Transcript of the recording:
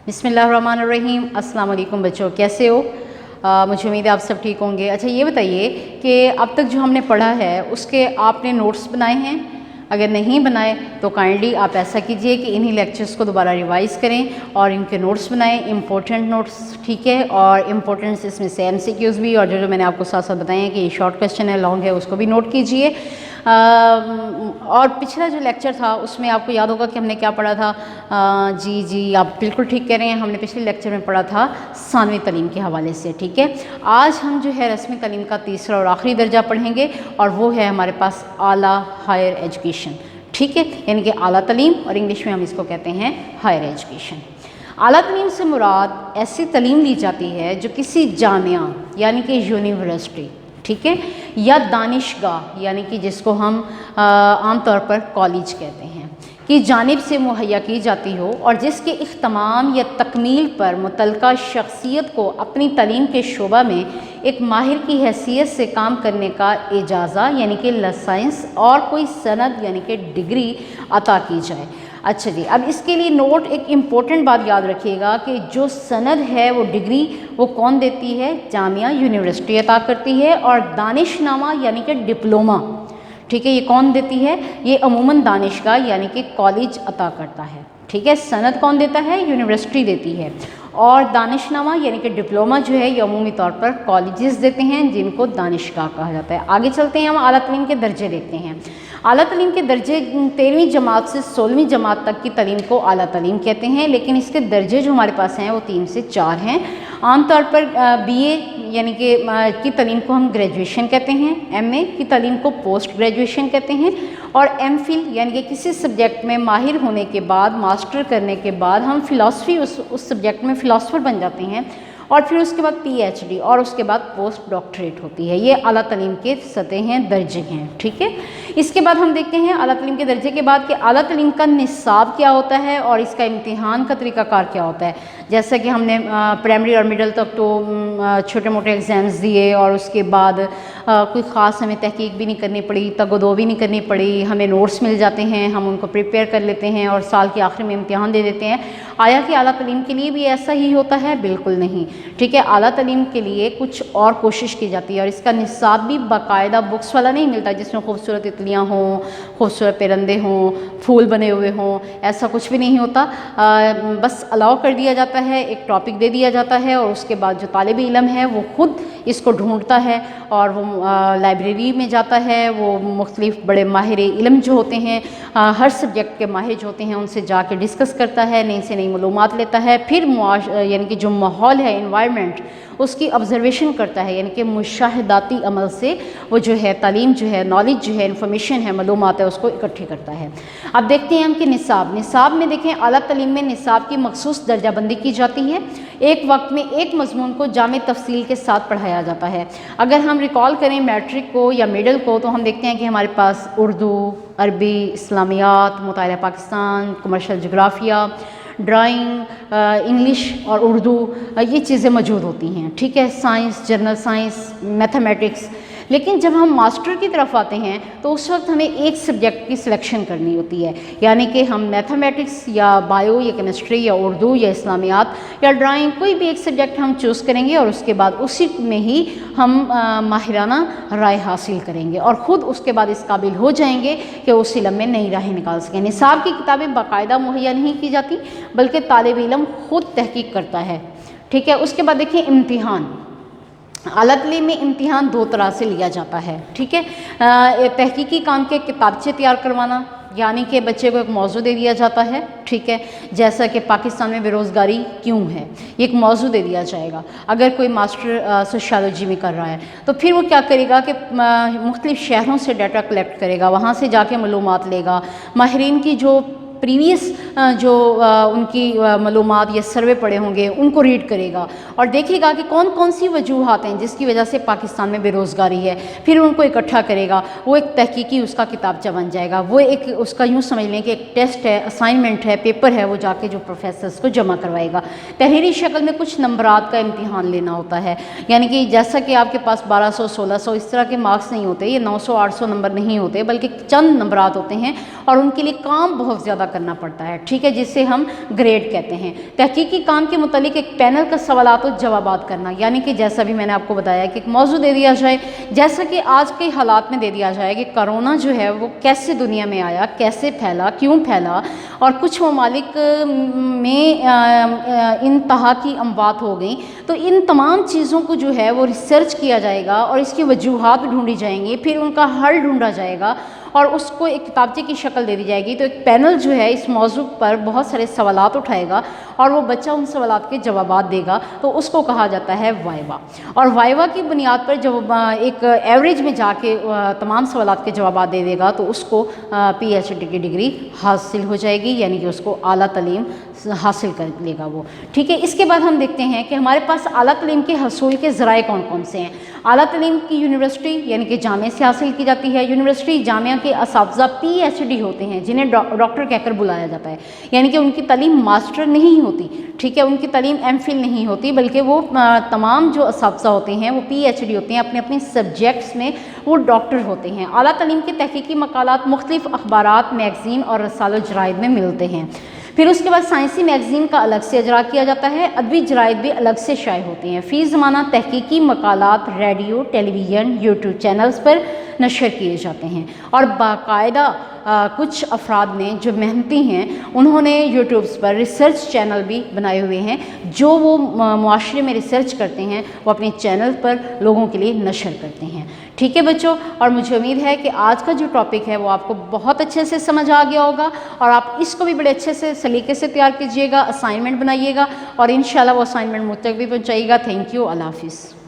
बिस्मिल्लाहिर्रहमानिर्रहीम। अस्सलाम वालेकुम बच्चों, कैसे हो? मुझे उम्मीद है आप सब ठीक होंगे। अच्छा, ये बताइए कि अब तक जो हमने पढ़ा है उसके आपने नोट्स बनाए हैं? अगर नहीं बनाए तो काइंडली आप ऐसा कीजिए कि इन्हीं लेक्चर्स को दोबारा रिवाइज़ करें और इनके नोट्स बनाएं, इंपॉर्टेंट नोट्स, ठीक है। और इम्पोर्टेंट्स इसमें से MCQs भी, और जो मैंने आपको साथ साथ बताए हैं कि ये शॉर्ट क्वेश्चन है, लॉन्ग है, उसको भी नोट कीजिए। और पिछला जो लेक्चर था उसमें आपको याद होगा कि हमने क्या पढ़ा था। जी आप बिल्कुल ठीक कह रहे हैं, हमने पिछले लेक्चर में पढ़ा था सानवी तालीम के हवाले से, ठीक है। आज हम जो है रस्मी तालीम का तीसरा और आखिरी दर्जा पढ़ेंगे और वो है हमारे पास आला हायर एजुकेशन, ठीक है। यानी कि आला तालीम, और इंग्लिश में हम इसको कहते हैं हायर एजुकेशन। आला तालीम से मुराद ऐसी तालीम ली जाती है जो किसी जामिया यानी कि यूनिवर्सिटी, ठीक है, या दानिशगाह यानी कि जिसको हम आम तौर पर कॉलेज कहते हैं, की जानिब से मुहैया की जाती हो और जिसके इख्तिमाम या तकमील पर मुतल्लिका शख्सियत को अपनी तालीम के शोबा में एक माहिर की हैसियत से काम करने का इजाज़ा यानी कि लाइसेंस और कोई सनद यानी कि डिग्री अता की जाए। अच्छा जी, अब इसके लिए नोट एक इम्पॉर्टेंट बात याद रखिएगा कि जो सनद है वो डिग्री वो कौन देती है? जामिया यूनिवर्सिटी अता करती है। और दानिशनामा यानी कि डिप्लोमा, ठीक है, ये कौन देती है? ये अमूमन दानिशगाह यानी कि कॉलेज अता करता है, ठीक है। सनद कौन देता है? यूनिवर्सिटी देती है। और दानिशनामा यानी कि डिप्लोमा जो है ये अमूमी तौर पर कॉलेजेस देते हैं जिनको दानिशगाह कहा जाता है। आगे चलते हैं, हम आला तालीम के दर्जे देखते हैं। आला तालीम के दर्जे 13वीं जमात से 16वीं जमात तक की तालीम को आला तालीम कहते हैं, लेकिन इसके दर्जे जो हमारे पास हैं वो 3 से 4 हैं। आमतौर पर BA यानी कि की तालीम को हम ग्रेजुएशन कहते हैं, MA की तालीम को पोस्ट ग्रेजुएशन कहते हैं, और MPhil यानी कि किसी सब्जेक्ट में माहिर होने के बाद, मास्टर करने के बाद हम फ़िलासफ़ी उस सब्जेक्ट में फ़िलासफ़र बन जाते हैं, और फिर उसके बाद PhD और उसके बाद पोस्ट डॉक्टरेट होती है। ये आला तालीम के सतह हैं, दर्जे हैं, ठीक है। इसके बाद हम देखते हैं आला तालीम के दर्जे के बाद कि आला तालीम का निसाब क्या होता है और इसका इम्तिहान का तरीक़ाकार क्या होता है। जैसा कि हमने प्राइमरी और मिडिल तक तो छोटे मोटे एग्ज़ाम्स दिए और उसके बाद कोई ख़ास हमें तहकीक भी नहीं करनी पड़ी, तगदो भी नहीं करनी पड़ी, हमें नोट्स मिल जाते हैं, हम उनको प्रिपेयर कर लेते हैं और साल के आखिर में इम्तिहान दे देते हैं। आया कि आला तालीम के लिए भी ऐसा ही होता है? बिल्कुल नहीं, ठीक है। आला तालीम के लिए कुछ और कोशिश की जाती है और इसका निसाब भी बाकायदा बुक्स वाला नहीं मिलता जिसमें खूबसूरत तितलियाँ हों, खूबसूरत परिंदे हों, फूल बने हुए हों, ऐसा कुछ भी नहीं होता। बस अलाउ कर दिया जाता है, एक टॉपिक दे दिया जाता है और उसके बाद जो तालिब इल्म है वो खुद इसको ढूंढता है और वो लाइब्रेरी में जाता है, वो मुख्तलिफ बड़े माहिर इल्म जो होते हैं, हर सब्जेक्ट के माहिर जो होते हैं उनसे जाके डिस्कस करता है, नई से नई मालूमात लेता है, फिर यानी कि जो माहौल है, एनवायरनमेंट, उसकी ऑब्जर्वेशन करता है, यानी कि मुशाहिदाती अमल से वो जो है तालीम जो है, नॉलेज जो है, इन्फॉर्मेशन है, मालूमात है, उसको इकट्ठी करता है। अब देखते हैं हम कि निसाब में देखें, आला तालीम में निसाब की मखसूस दर्जाबंदी की जाती है। एक वक्त में एक मजमून को जामे तफसील के साथ पढ़ाया जाता है। अगर हम रिकॉल करें मैट्रिक को या मिडल को तो हम देखते हैं कि हमारे पास उर्दू, अरबी, इस्लामियात, मुतालिया पाकिस्तान, कमर्शियल जोग्राफिया, ड्राइंग, इंग्लिश और उर्दू, ये चीज़ें मौजूद होती हैं, ठीक है। Science, general science, mathematics. लेकिन जब हम मास्टर की तरफ आते हैं तो उस वक्त हमें एक सब्जेक्ट की सिलेक्शन करनी होती है, यानी कि हम मैथमेटिक्स या बायो या केमिस्ट्री या उर्दू या इस्लामियात या ड्राइंग, कोई भी एक सब्जेक्ट हम चूज़ करेंगे और उसके बाद उसी में ही हम माहिराना राय हासिल करेंगे और ख़ुद उसके बाद इस काबिल हो जाएंगे कि उस इल्म में नई राहें निकाल सकें। निसाब की किताबें बाकायदा मुहैया नहीं की जाती बल्कि तालिब इल्म ख़ुद तहकीक करता है, ठीक है। उसके बाद देखिए इम्तिहान। आला तालीम में इम्तिहान 2 तरह से लिया जाता है, ठीक है। तहकीकी काम के किताबचे तैयार करवाना, यानी कि बच्चे को एक मौजू दे दिया जाता है, ठीक है। जैसा कि पाकिस्तान में बेरोज़गारी क्यों है, ये एक मौजू दे दिया जाएगा। अगर कोई मास्टर सोशियोलॉजी में कर रहा है तो फिर वो क्या करेगा कि मुख्तलिफ़ शहरों से डाटा कलेक्ट करेगा, वहाँ से जाके मालूमात लेगा, माहिरीन की जो प्रीवियस जो उनकी मालूमात या सर्वे पड़े होंगे उनको रीड करेगा और देखेगा कि कौन कौन सी वजूहात हैं जिसकी वजह से पाकिस्तान में बेरोज़गारी है, फिर उनको इकट्ठा करेगा। वो एक तहकीकी उसका किताबचा बन जाएगा। वो एक उसका यूँ समझ लें कि एक टेस्ट है, असाइनमेंट है, पेपर है, वो जाके जो प्रोफेसर्स को जमा करवाएगा। तहरीरी शक्ल में कुछ नंबरात का इम्तिहान लेना होता है, यानी कि जैसा कि आपके पास 1200, 1600 इस तरह के मार्क्स नहीं होते, ये 900, 800 नंबर नहीं होते, बल्कि चंद नंबरात होते हैं और उनके लिए काम बहुत ज़्यादा کرنا پڑتا ہے، ٹھیک ہے، جسے ہم گریڈ کہتے ہیں۔ تحقیقی کام کے متعلق ایک پینل کا سوالات و جوابات کرنا، یعنی کہ جیسا بھی میں نے آپ کو بتایا کہ ایک موضوع دے دیا جائے، جیسا کہ آج کے حالات میں دے دیا جائے کہ کرونا جو ہے وہ کیسے دنیا میں آیا، کیسے پھیلا، کیوں پھیلا، اور کچھ ممالک میں انتہا کی اموات ہو گئیں، تو ان تمام چیزوں کو جو ہے وہ ریسرچ کیا جائے گا اور اس کی وجوہات ڈھونڈی جائیں گی، پھر ان کا حل ڈھونڈا جائے گا اور اس کو ایک کتابچے کی شکل دے دی جائے گی۔ تو ایک پینل جو ہے اس موضوع پر بہت سارے سوالات اٹھائے گا اور وہ بچہ ان سوالات کے جوابات دے گا، تو اس کو کہا جاتا ہے وائوا۔ اور وائوا کی بنیاد پر جب ایک ایوریج میں جا کے تمام سوالات کے جوابات دے دے گا تو اس کو پی ایچ ڈی کی ڈگری حاصل ہو جائے گی، یعنی کہ اس کو اعلیٰ تعلیم حاصل کر لے گا وہ، ٹھیک ہے۔ اس کے بعد ہم دیکھتے ہیں کہ ہمارے پاس اعلیٰ تعلیم کے حصول کے ذرائع کون کون سے ہیں۔ اعلیٰ تعلیم کی یونیورسٹی یعنی کہ جامعہ سے حاصل کی جاتی ہے۔ یونیورسٹی جامعہ کے اساتذہ پی ایچ ڈی ہوتے ہیں جنہیں ڈاکٹر کہہ کر بلایا جاتا ہے، یعنی کہ ان کی تعلیم ماسٹر نہیں ہوتی، ٹھیک ہے، ان کی تعلیم ایم فل نہیں ہوتی، بلکہ وہ تمام جو اساتذہ ہوتے ہیں وہ پی ایچ ڈی ہوتے ہیں، اپنے اپنے سبجیکٹس میں وہ ڈاکٹر ہوتے ہیں۔ اعلیٰ تعلیم کے تحقیقی مقالات مختلف اخبارات، میگزین اور رسالہ جرائد میں ملتے ہیں۔ پھر اس کے بعد سائنسی میگزین کا الگ سے اجرا کیا جاتا ہے، ادبی جرائد بھی الگ سے شائع ہوتے ہیں۔ فی زمانہ تحقیقی مقالات ریڈیو، ٹیلی ویژن، یوٹیوب چینلز پر نشر کیے جاتے ہیں، اور باقاعدہ کچھ افراد نے جو محنتی ہیں انہوں نے یوٹیوبس پر ریسرچ چینل بھی بنائے ہوئے ہیں، جو وہ معاشرے میں ریسرچ کرتے ہیں وہ اپنے چینل پر لوگوں کے لیے نشر کرتے ہیں، ٹھیک ہے بچوں۔ اور مجھے امید ہے کہ آج کا جو ٹاپک ہے وہ آپ کو بہت اچھے سے سمجھ آ گیا ہوگا، اور آپ اس کو بھی بڑے اچھے سے سلیقے سے تیار کیجیے گا، اسائنمنٹ بنائیے گا، اور انشاءاللہ وہ اسائنمنٹ مجھ تک بھی پہنچائیے گا۔ تھینک یو، اللہ حافظ۔